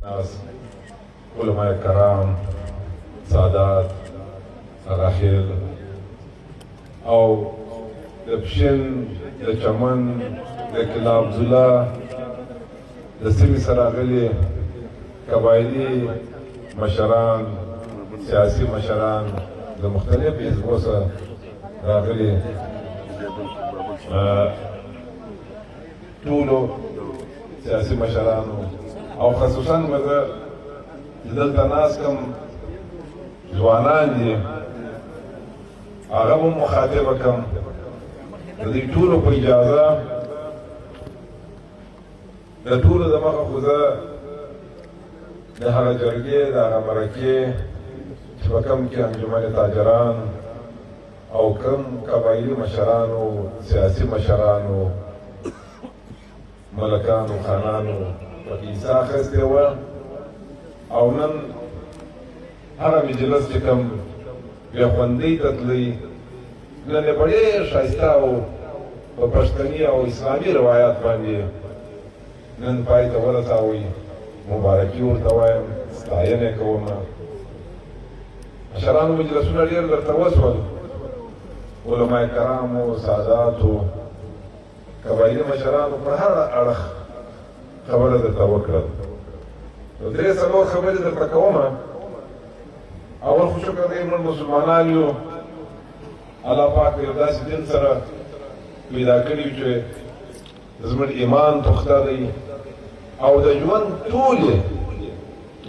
ناس علماء کرام سادات راخیل او د پښین د چمن د کلا عبدالله د سیمې سره راغلي قبایلي مشران سیاسي مشران د مختلفو حزبو سره راغلي ټولو سیاسي مشرانو او خصوصا مزه دلته ناس کوم ځوانان دي هغه هم مخاطبه کوم د دې ټولو په اجازه د ټولو دمخه خو زه د هغه جرګې د هغه مرکې چې په کوم کې انجمن تاجران او کوم قبایلي مشرانو سیاسي مشرانو ملکانو خانانو پکې حصه اخیستې وه او نن هغه مجلس چې کوم بیا خوندۍ ته تللی نن یې په ډېر ښایسته او په پښتني او اسلامي روایات باندې نن پای ته ورساوئ مبارکي ورته وایم ستاینه یې کومه مشرانو مجلسونه ډېر درته وسول علماء کرامو ساداتو قبایلي مشرانو په هر اړخ خبره درته وکړل نو درې څلور خبرې درته کومه اول خو شکر دی موږ مسلمانان یو الله پاک یو داسې دین سره پیدا کړي یو چې زموږ ایمان پخته دی او د ژوند ټولې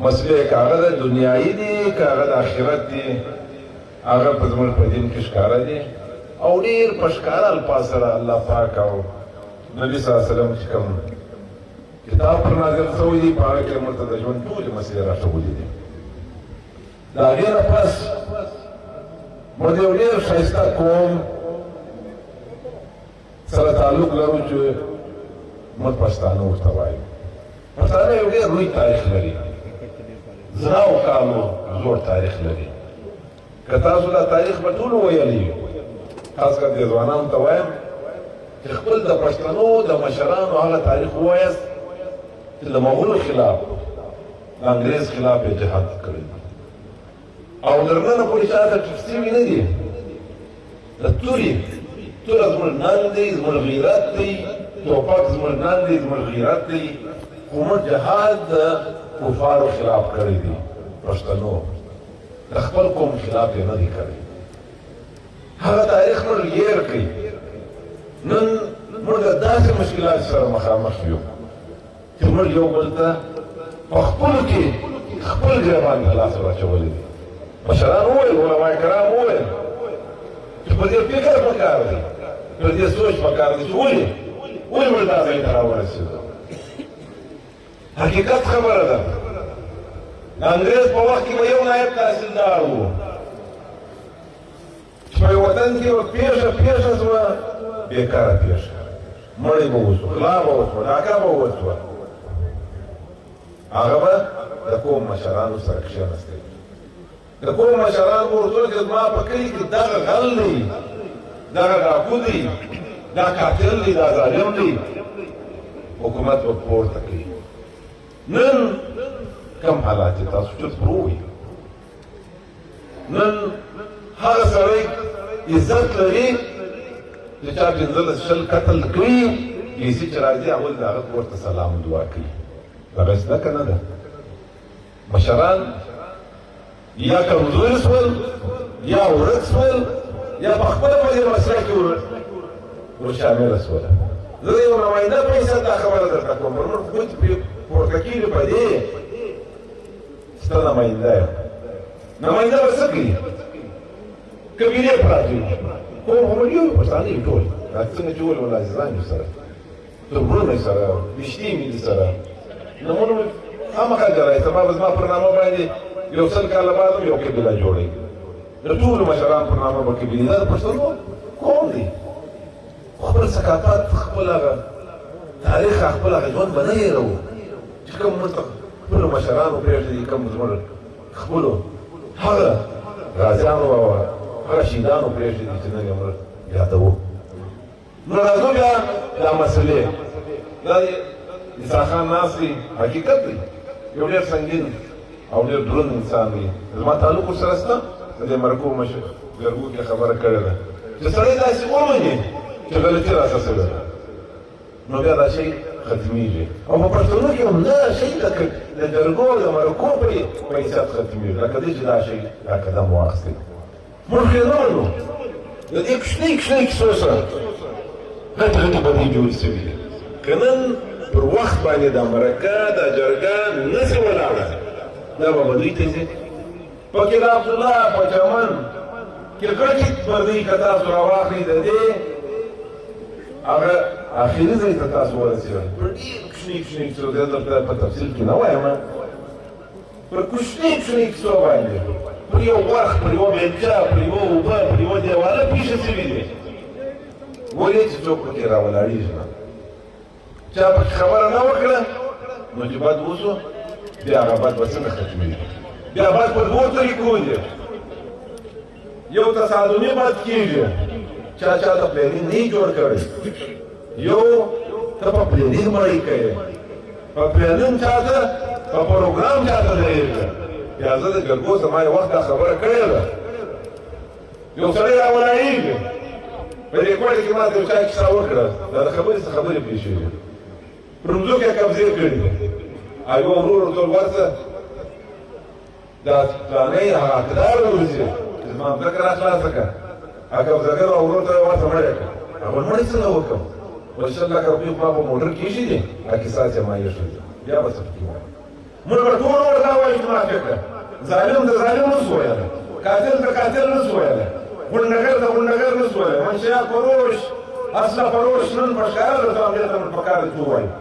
مسلې که هغه د دنیایي دي که هغه د آخرت دي هغه په زموږ په دین کې ښکاره دي او ډېر په ښکاره الفاظ سره الله پاک او نبي صلی الله علیه وسلم چې کوم کتاب پر نازل شوی دی په هغه کې موږ ته د ژوند ټولې مسلې راښودلې دي د هغې نه پس موږ د یو ډېر ښایسته قوم سره تعلق لرو چې موږ پښتانه ورته وایو پښتانه یو ډېر لوی تاریخ لري زرهاو کالو زوړ تاریخ لري که تاسو دا تاریخ به ټولو ویلی وي خاص کر دې ځوانانو ته وایم چې خپل د پښتنو د مشرانو هغه تاریخ ووایاست چې د مغولو خلاف د انګریز خلاف یې جهاد کړی او درننه پورې چاته ټیټ شوي نه دي د توره زموږ ننګ دی زموږ غیرت دی توپک زموږ ننګ دی زموږ غیرت دی خو موږ جهاد د کفارو خلاف کړی دی پښتنو د خپل قوم خلاف یې نه دی کړی هغه تاریخ موږ هېر کړي نن موږ د داسې مشکلات سره مخامخ یو چې موږ یو بل ته په خپلو کې خپل ګرېوان ته لاس ور اچولی دی مشران وویل علماء کرام وویل چې په دې فکر پکار دی په دې سوچ پکار دی چې ولې موږ دا ځای ته راورسېدو حقیقت خبره ده د انګریز په وخت کې به یو نایب تحصیلدار و چې په یو وطن کې به پېښه شوه بېکاره پېښه مړی به وشو غلا به وشوه ډاکه به وشوه هغه به د قوم مشرانو سره کښېنستی د کوم مشران به ورته ویل چې زما په کلي کې دغه غل دی دغه ډاکو دی دا قاتل دی دا ظالم دی حکومت به پورته کوي نن کم حالات یې تاسو چوپ وروئ نن هغه سړی عزت لري چې چا پنځلس شل قتل کوي پیسې چې راځي اول د هغه ورته سلام دعا کوي دغه زده که نه ده مشران یا کمزوري شول یا ورک شول یا په خپله په دې مسله کې ورشامله شوله زه د یو نماینده په حیثیت دا خبره درته کوم پر موږ ګوتې پورته کېږي په دې چې ته نماینده یم نماینده به څه کوي قبیلې پراته وي قوم خو موږ یو پښتانه یو ټول دا څنګه چې ولې ولا عزیزان یو سره تربرونه یې سره رښتې مې دي سره نمونه مې خامخا جرایي سبا به زما پر نامه باندې یو سل کاله بعد هم یو قبیله جوړوي د ټولو مشران پر نامه به قبیلې دا د پښتنو قوم دی خپل ثقافت خپل هغه تاریخ خپل هغه ژوند به نه هېروو چې کوم موږ ته خپلو مشرانو پرېږدي کوم زموږ خپلو هغه غازیانو او هغه شهیدانو پرېږدي چې نن یې موږ یادوو نو راځو بیا دا مسلې دا عیسی خان ناست دی حقیقت دی یو ډېر سنګین او ډېر دروند انسان دی. زما تعلق ورسره شته. د دې مرکو مشر ګرګو کې خبره کړې ده چې سړی داسې ومني چې غلطي راسه شوې ده نو بیا دا شی ختمېږي. او په پښتنو کې هم دا شی د جرګو د مرکو په حیثیت ختمېږي لکه دې چې دا شی دا قدم واخیستی. موږ پرې نه وړو د دې کوچنۍ کوچنۍ کیسو سره غټې غټې بدۍ جوړې شوي دي. که نن پر وخت باندې دا مرکه دا جرګه نسي ولاړه دا به بدۍ ته ځي. پکې د عبدالله په چمن کې غټې بدۍ که تاسو راواخلئ د دې هغه آخري ځای ته تاسو ورسېږئ. پر ډېر کوچنۍ کوچنۍ کیسو زه درته په تفصیل کې نه وایم پر کوچنۍ کوچنۍ کیسو باندې پر یو وخت پر یوه بیلچه پر یوه اوبه پر یوه دیواله پېښه شوي دي. ولې چې څوک پکې راولاړېږي نه چا پکې خبره نه وکړه نو چې بد وشو بیا هغه بد به څنګه ختمېږي. بیا بد په دوو طریقو دي. یو تصادمي بد کېږي چا ته پلانینګ نه جوړ کړی. یو ته په پلانینګ مړی کوې په پلانینګ چاته په پروګرام چاته درېږي. بیا زه د جرګو زما یو وخت دا خبره کړې ده یو سړی راولاړېږي په دې کوټه کې ما ته یو چا کیسه وکړه دا د خبرې څه خبرې پېښې دي. پر مځکو یې قبضې کړي دي. او یو ورور ورته ورته دا پلانی هغه حقدار وګرځي چې زما مځکه را خلاصه کړه. هغه قبضهګر او ورور ته یې ورته مړی کړه. هغه مړی څنګه وکړم وایي 100 لکه روپۍ خو ما په موټر کې ایښي دي هغه کیسه چې ما ایښې ده بیا به څه پکې وایم. موږ به ټول ورته وایو چې معافي کړه. ظالم د ظالم نه شو ویلی قاتل د قاتل نه شو ویلی غونډګر د غونډګر نه شو ویلی منشیا فروش اصله فروش نن په ښکاره درته همدې ته پکار ده چې ووایو.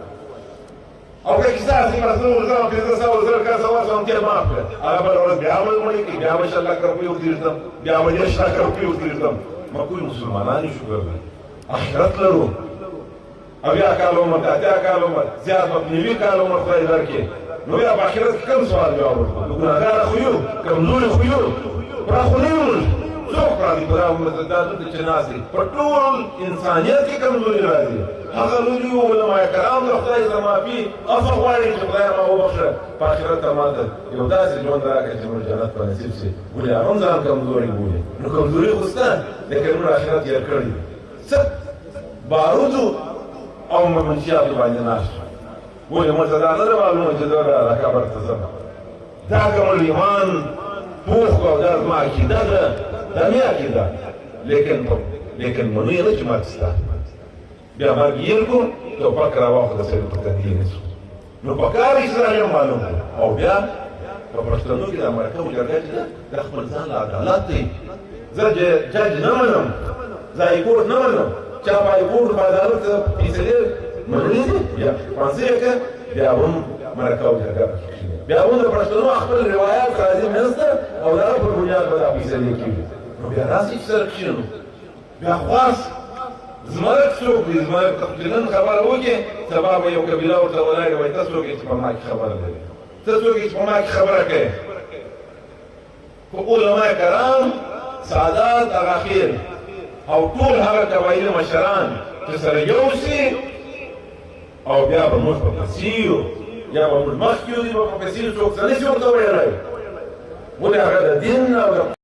او که کیسه هسې مرسته ورځم 1500 زر کسه ورسوم تېر معاف کړه. هغه بله ورځ بیا به مړی کړي بیا به 100 لکه روپۍ ورتېږدم بیا به 10 لکه روپۍ ورتېږدم. مکوی مسلمانان یې شکر دی آخرت لرو. اویا کال عمر د اتیا کال عمر زیات به 90 کال عمر خدای درکړي نو بیا په آخرت کې کوم سوال جواب ورکړو. د ګناهګاره خو یو کمزوري خو یو پوره خو نه یو موږ څوک راځي په دا دلته چې ناست دي په ټول انسانیت کې کمزوري راځي. هغه لویو علما کرام د خدای څخه معافي عفو غواړي چې خدای ما وبخښه په آخرت ته ماته یو داسې ژوند راکړي چې موږ جنت په نصیب شي. ولې هغه هم ځان کمزوري بولي نو کمزوري خو شته لیکن موږ آخرت یې کړي دي څه بارودو او منشیاتو باندې ناست ولې موږ ته دا نه ده معلومه چې زه دا قبر ته ځم. دا کوم ایمان پوخ او دا زما عقیده ده دا مې عقیده لیکن منو یې نه چې ماته سته. بیا مرګ هېر کړو ټوپک راواخله سړي په تندي نیسو نو په کار اسرائیل معلوم کړو. او بیا په پښتنو کې دا مرکه او جرګه چې ده دا خپل ځان له عدالت دی. زه جج نه منم زه هایکورټ نه منم چا په هایکورټ په عدالت فیصلې منلي دي بیا پانسې یې کړه بیا هم مرکه او جرګه پکې کېږي. بیا هم د پښتنو خپل روایات راځي منځ ته او د هغه پر بنیاد به دا فیصلې کېږي. نو بیا راسئ چې سره کښېنو بیا خواست زمرک څوک دی زمرک چې نن خبره وکړې سبا به یو قبیله ورته ولاړې وایي ته څوک یې چې په ما کې خبره لري ته څوک یې چې په ما کې خبره کوې. خو علما کرام سعادات هغه خیر او ټول هغه قبایلي مشران چې سره یو شي او بیا به موږ په پسې یو یا به موږ مخکې یو دي به په پسې یو څوک څه نه شي ورته ویلی ولې هغه د دین او